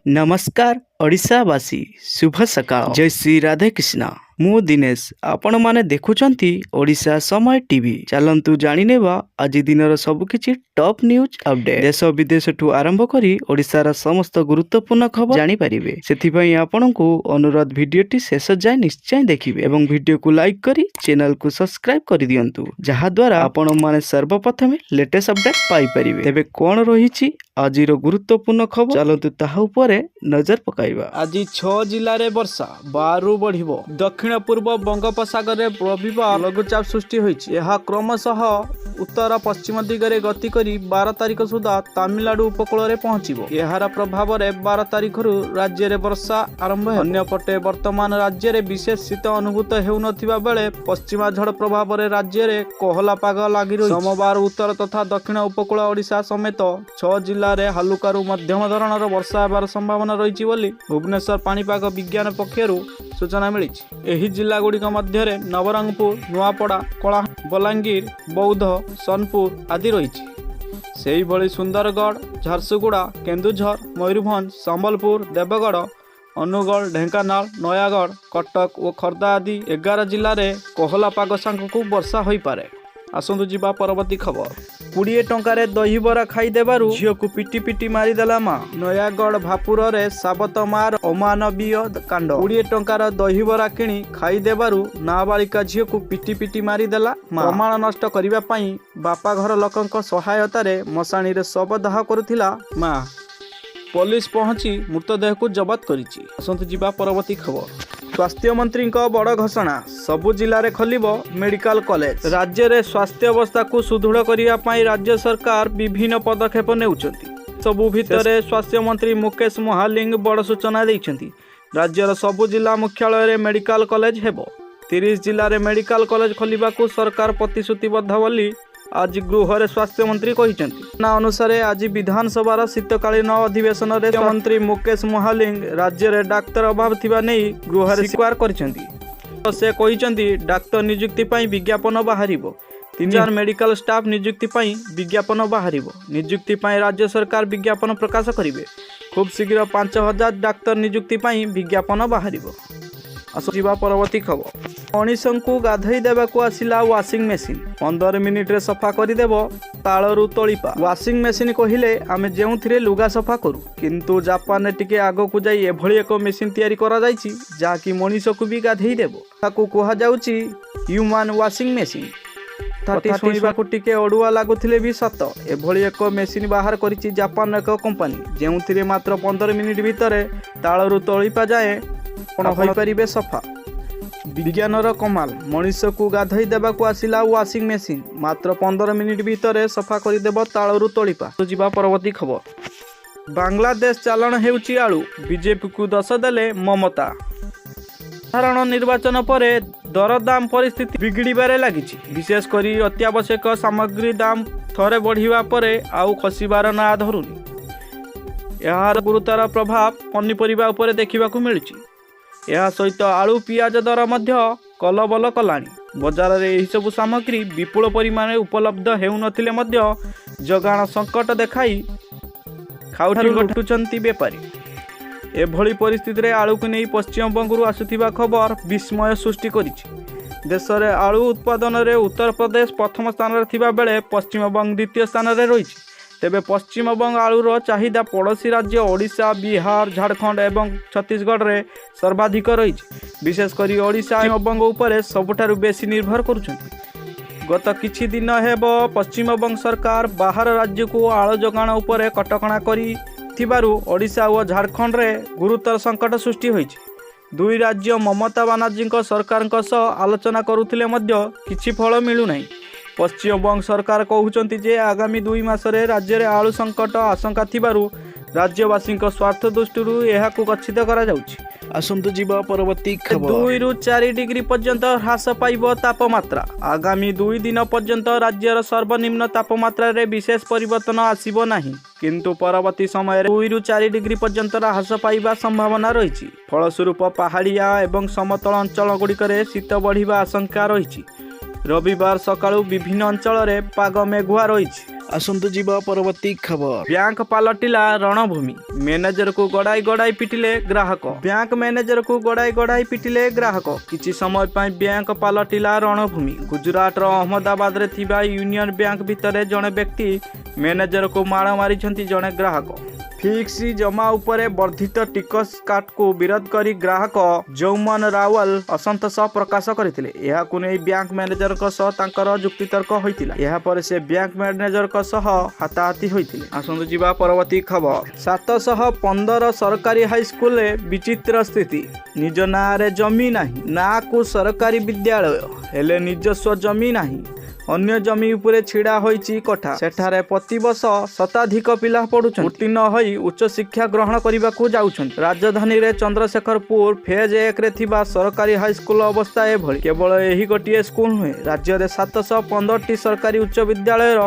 नमस्कार ओडिशावासी शुभ सकाळ जय श्री राधे कृष्ण मु दिनेश आपण माने देखुचंती ओडिशा समय टीवी चलंतु जानि नेबा आज दिनर सबकिछि टॉप न्यूज अपडेट देश विदेश ठू आरंभ करी ओडिशार समस्त गुरुत्वपूर्ण खबर जानि परिबे सेथि पई आपनकु अनुरोध भिडियोटी शेष जाय निश्चय देखिबे एवं भिडियो को लाइक करी चैनल को सब्सक्राइब करि दियंतु जहा द्वारा आपण माने सर्वप्रथमे लेटेस्ट अपडेट पाई परिबे तेबे कोन रहिछि आजिर गुरुत्वपूर्ण खबर चलंतु ताहा उपरे नजर पकाइबा आज 6 जिल्ला रे वर्षा 12 बढ़िबो दक्षिण पूर्व बंगोपसागर रे रविवार लघुचाप सृष्टि होइछि यह क्रमशः उत्तर पश्चिम दिगरे गति करी 12 तारिख सुधा तमिलनाडु उपकूल रे पहुंचिबो एहार प्रभाव रे 12 तारिख रु राज्य रे वर्षा आरंभ हो अन्य पटे वर्तमान राज्य रे विशेष शीत अनुभूत हेउनथिबा बेले पश्चिमा झड़ प्रभाव रे राज्य रे कोहला पाग लागि रही सोमवार उत्तर तथा दक्षिण उपकूल ओडिशा समेत 6 जिल्ला रे हलुकारु मध्यम धरणर वर्षा हेबार संभावना रहिछि बोली भुवनेश्वर पाणीपाग विज्ञान पक्षरु सूचना मिलिछि एही जिल्ला गुड़िक मध्य नवरंगपुर नुआपड़ा कला बलांगीर बौद्ध सोनपुर आदि रही सेही भली सुंदरगढ़ झारसुगुड़ा केन्दुझर मयूरभंज संबलपुर देवगढ़ अनुगुल ढेंकानाल नयागढ़ कटक और खर्दा आदि 11 जिले में कोहला पाग सांगकु वर्षा होई पारे आसंतु जीवा परवर्ती खबर 20 टंकार दहीबरा खाईदेबारु झील को पिटी पिटी मारिदेला माँ नयागढ़ भापुर रे साबत मार अमानवीय कांड 20 टंकार दहीबरा किणी खाईदेबारु नाबालिका झील को पिटी पिटी मारिदेला प्रमाण नष्ट करने पाई बापा घर लोकंक सहायता रे मशाणी रे शव दाह करुथिला माँ पुलिस पहुंची मृतदेह को जबत करिछि आसंतु जीवा परवर्ती खबर स्वास्थ्य मंत्री बड़ घोषणा सबु जिले में खोलिबो मेडिकल कॉलेज राज्य रे स्वास्थ्य अवस्था को सुदृढ़ करने राज्य सरकार विभिन्न पदक्षेप नेउछंती सबु भितरे स्वास्थ्य मंत्री मुकेश महालिंग बड़ सूचना दैछंती राज्यर सबु जिला मुख्यालय रे मेडिकल कॉलेज हेबो 30 जिले में मेडिकल कॉलेज खोलिबाकू सरकार प्रतिश्रुतिबद्ध बोली आज गृह रे स्वास्थ्य मंत्री कहिसेंती अनुसार आज विधानसभा शीतकालीन अधिवेशन रे मंत्री मुकेश महालिंग राज्य रे डाक्तर अभाव थिबा नै गृह रे स्वीकार करिसेंती से कहिसेंती डाक्तर नियुक्ति पई विज्ञापन बाहरिबो 3 मेडिकल स्टाफ नियुक्ति पई विज्ञापन बाहरिबो नियुक्ति पई राज्य सरकार विज्ञापन प्रकाश करिवे खूब शीघ्र 5000 डाक्तर नियुक्ति पई विज्ञापन बाहरिबो आसुजिबा परवर्ती खबर मनीषों को गाधई देवाक आसिला वाशिंग मेसीन 15 मिनिट रे सफा करदेव तालरू तलिपा वाशिंग मेसीन कहले आमे जेउथिरे लुगा सफा करू किंतु जापान रे टिके आगो को जाई एभली एक मेसीन तयारी करा जाईछि जाकी मनीष को भी गाधई देबो ताकू कहा जाउछि ह्यूमन वाशिंग मेसीन ताटी सुनिबा को टिके ओडुआ लागुथिले भी सत एभली एक मेसीन बाहर करिछि जापान एक कंपनी जेउथिरे मात्र 15 मिनिट भितरे तालरू तलिपा जाए कोन होई परिबे सफा विज्ञानर कमाल मनीष को गाधई देवाक आसिला वाशिंग मेसीन मात्र 15 मिनिट भितर सफा करदेव तालरू तलिपा तो जीवा परवर्ती खबर बांग्लादेश चालाण हेउची आलू बीजेपी को दस देले ममता साधारण निर्वाचन पर दरदाम परिस्थिति बिगड़बारे लगी विशेषकर अत्यावश्यक सामग्री दाम थरे बढ़िया पर आउ खसिबार ना धरुनी यार गुरुतर प्रभाव पनीपरिबा उपरे देखिबाकू मिलुची यह सहित आलू पियाज दर मध्य कलबल कलानी बजार रे एही सब सामग्री विपुल परिमाण उपलब्ध हेउनथिले मध्य जगाण संकट देखाई खाउटी बेपारी एभली परिस्थिति रे आलू को नहीं पश्चिमबंग आसुथिबा खबर विस्मय सृष्टि करिछि देश रे आलू उत्पादन रे उत्तर प्रदेश प्रथम स्थान रे थिबा बेले पश्चिमबंग द्वितीय स्थान रे रहिछि तेबे पश्चिमबंग आलूर चाहिदा पड़ोशी राज्य ओडिशा बिहार झारखंड एवं छत्तीसगढ़ रे सर्वाधिक रही विशेषकर ओडिशा पश्चिमबंग उपरे सबुठारु बेसी निर्भर करुछंती गत किछि दिन हेबो पश्चिमबंग सरकार बाहर राज्य को आलू जोगाण उपरे कटकणा करी थिबारु ओडिशा और झारखंड रे गुरुतर संकट सृष्टि होइछि दुई राज्य ममता बानार्जी सरकार आलोचना करुथिले मध्य किछि फल मिलु नाही पश्चिमबंग सरकार कहउचंती जे आगामी 2 मास रे राज्य रे आलू संकट आशंका थिबारु राज्यवासी स्वार्थ दृष्टि एहाकू गच्छित करा जाउछि आसंतु जीवा परवर्ती खबर 2 रु 4 डिग्री पर्यंत ह्रास पाइब तापमात्रा आगामी 2 दिन पर्यंत राज्यर सर्वनिम्न तापमात्रा रे विशेष परिवर्तन आसीबो नाही किंतु परवर्ती समय 2 रु 4 डिग्री पर्यंत ह्रास पाइबा संभावना रही फलस्वरूप पहाड़िया एवं समतल अंचल गुड़िकरे शीत बढ़िबा आशंका रही रविवार सकाळु विभिन्न अंचल रे पाग मेघुआ रही आसंतु जीवा परवर्ती खबर। बैंक पलटिला रणभूमि, मैनेजर को गड़ाई गड़ाई पिटिले ग्राहक। बैंक मैनेजर को गड़ाई गड़ाई पिटिले ग्राहक। किछि समय पई बैंक पलटिला रणभूमि। गुजरात रो अहमदाबाद रे थिबा यूनियन बैंक भितरे जणे व्यक्ति मैनेजर को माड़ मारिछंती जणे ग्राहक। फिक्स जमा उपरे वर्धित टिकस काट को विरोध करी ग्राहक जौमन रावल असंतोष प्रकाश करथिले। एहाकु नै बैंक मैनेजर को सह तांकर जुक्तितर्क होइतिला। एहा पर से बैंक मैनेजर को सह हाताहाती होइतिले। आसंतु जीवा परवर्ती खबर। 715 सरकारी हाई स्कूल रे विचित्र स्थिति। निज नारे जमी नाही, ना को सरकारी विद्यालय हेले निजस्व जमी नाही, अन्य जमी उपरे छिड़ा होईची कोठा। सेठारे प्रतिवर्ष शताधिक पिला पढ़ुछन, उत्तीर्ण होई उच्च शिक्षा ग्रहण करबाकू जाउछन। राजधानी रे चंद्रशेखरपुर फेज 1 रे थिबा सरकारी हाई स्कूल अवस्था एभଳି। केवल एही गोटिए स्कूल नुहे, राज्य रे 715टी सरकारी उच्च विद्यालय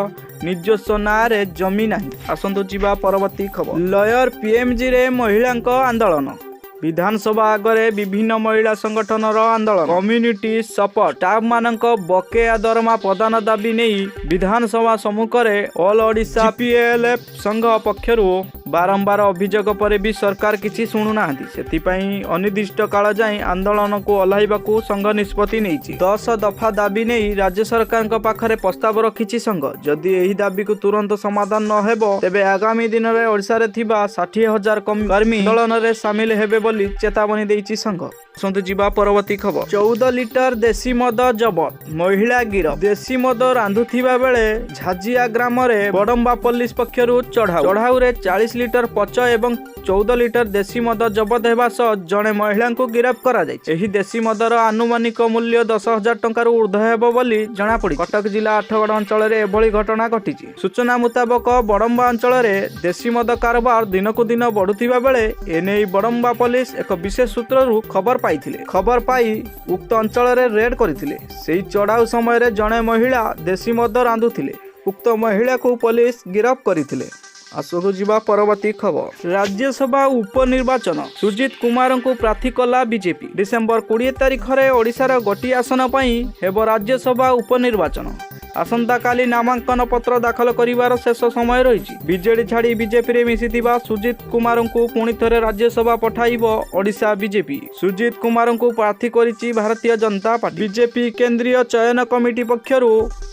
निजस्व नारे जमी नाही। आसंतु जीवा परवर्ती खबर। लयर पीएमजी रे महिलांक आंदोलन। विधानसभा आगरे विभिन्न महिला संगठन आंदोलन। कम्युनिटी सपोर्ट स्टाफ मानक बकेया दरमा प्रदान दाबी नहीं विधानसभा सम्मुख में ऑल ओडिशा पीएलएफ संघ पक्षरु बारंबार अभियोग पर भी सरकार किसी शुणुना से अनिर्दिष्ट काल जाए आंदोलन को ओह्लैवाकू संघ निष्पत्ति नहीं। 10 दफा दाबी नहीं राज्य सरकार पाखरे प्रस्ताव रखिछि संघ। जदि यही दाबी को तुरंत समाधान न हेबो तेबे आगामी दिन में ओडिशा रे थिबा 60,000 कर्मी आंदोलन में सामिल हेबे बोली चेतावनी देइछि संघ। आसंतु जीवा परवर्ती खबर। 14 लिटर देशी मद जबत, महिला गिरफ। देशी मद रांधुथिबा बेले झाजिया ग्राम रे बडम्बा पुलिस पक्षरु चढ़ाऊ रे 40 लिटर पच एवं 14 लिटर देशी मद जबत हेबा सह जणे महिला को गिरफ करा जाय। एही देशी मदर आनुमानिक मूल्य 10,000 टंकार ऊर्ध्व हेबो बोली जणा पड़ी। कटक जिला आठगड़ अंचल रे एभली घटना घटिछि। सूचना मुताबक बडम्बा अंचल रे देशी मद कारोबार दिनकु दिन बढ़ुथिबा बेले एने बडम्बा पुलिस एक विशेष सूत्ररु खबर पाई उक्त अंचल रे रेड करथिले। सेही चढ़ाऊ समय रे जणे महिला देशी मद रांधुथिले। उक्त महिला को पुलिस गिरफ्त करथिले। आसंतु जीवा परवर्ती खबर। राज्यसभा उपनिर्वाचन, सुजित कुमार को प्रार्थी कला बीजेपी। डिसेम्बर 20 तारिख रे ओडिशार गोटी आसन पई हेबो राज्यसभा उपनिर्वाचन। आसंता काली नामांकन पत्र दाखल करिवार शेष समय रही। बीजेडी छाड़ी बीजेपी रे मिसिथिबा सुजित कुमार को पुणी थरे राज्यसभा पठाइबो ओडिशा बीजेपी। सुजित कुमार को प्रार्थी करिछि भारतीय जनता पार्टी। बीजेपी केंद्रीय चयन कमिटी पक्षरु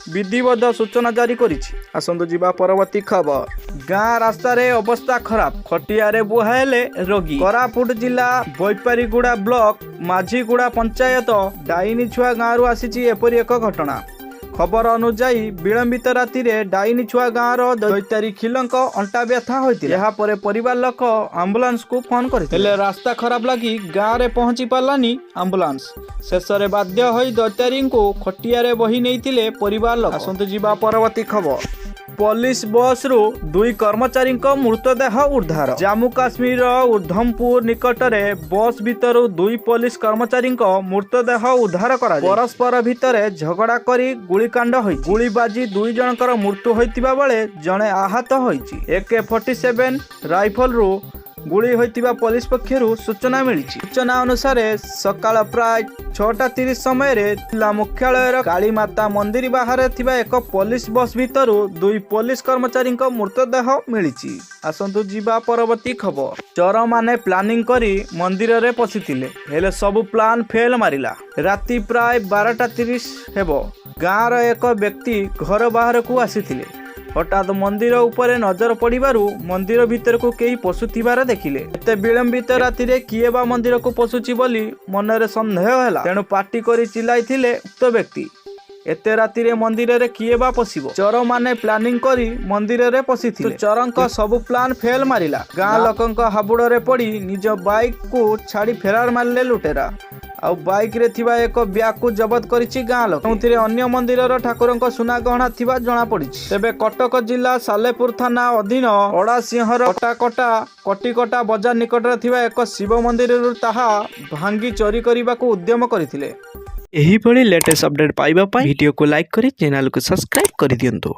विधिवत सूचना जारी करिछि। आसंतु जीवा परवर्ती खबर। गाँ रास्ता रे अवस्था खराब, खटिया रे बुहाएले रोगी। कोरापुट जिला बैपारीगुड़ा ब्लॉक माझीगुड़ा पंचायत डाइनी छुआ गाँव रु आसीछि एपरि एक घटना। खबर अनुसार विलंबित राति रे डाइनी छुआ गाँव दैतारी खिलंक अंटा व्यथा होइतिला। यहाँ पर परिवार लोक आंबुलांस को फोन करथिले। रास्ता खराब लगी गाँव रे पहुंची पालानी आंबुलांस। शेष रे बाध्य होई दैतारी को खटिया रे बही नेइतिले परिवार लोक। आसंतु जीवा परवर्ती खबर। पुलिस बस रु 2 कर्मचारी मृतदेह उद्धार। जम्मू काश्मीर उधमपुर निकट रे बस भीतर 2 पुलिस कर्मचारी मृतदेह उद्धार करा। परस्पर भितर झगड़ा करी गुलिकांड होई। गुली बाजी 2 जनकर मृत्यु होइतिबा बेले जणे आहत होइछि। AK-47 राइफल रु गुली होइतिबा पुलिस पक्षरु सूचना मिली। सूचना अनुसार सकाळ प्राय 6:30 समय रे जिला मुख्यालय कालीमाता मंदिर बाहर थिबा एक पुलिस बस भीतर 2 पुलिस कर्मचारी मृतदेह मिली। आसंतु जीवा परवर्ती खबर। चोर माने प्लानिंग करी मंदिर रे पसिथिले हेले सब प्लान फेल मारिला। राति प्राय 12:30 हेबो गाँव एक व्यक्ति घर बाहर को आसीथिले। हठात मंदिर उपरे नजर पड़िबारु मंदिर भीतर को कई पशुथिबार देखिले। एते विलंबित राति रे किए बा मंदिर को पशुची बोली मनरे संदेह हैला। तेणु पार्टी करी चिल्लाइथिले उक्त व्यक्ति। एते राति रे मंदिर रे किए बा पसिबो। चोर माने प्लानिंग करी मंदिर रे पसिथिले। चोरंक सब प्लान फेल मारिला। गाँ लोकंक हाबुड़ रे पड़ी निज बाइक को छाड़ी फेरार मारले लुटेरा। आउ बाइक रे थिबा एक ब्याग को जबत करिछि गाँ लोक। जोंथिरे अन्य मंदिरर ठाकुरंक सुना गहना थिबा जणा पड़िछि। तेबे कटक जिला सालेपुर थाना अधीन ओडासिंहर कटिकटा बजार निकट रे थिबा एक शिव मंदिर रु ताहा भांगी चोरी करिबाकू उद्यम करिथिले। एही भली लेटेस्ट अपडेट पाइबा पई वीडियो को लाइक करी चैनल को सब्सक्राइब करि दियंतु।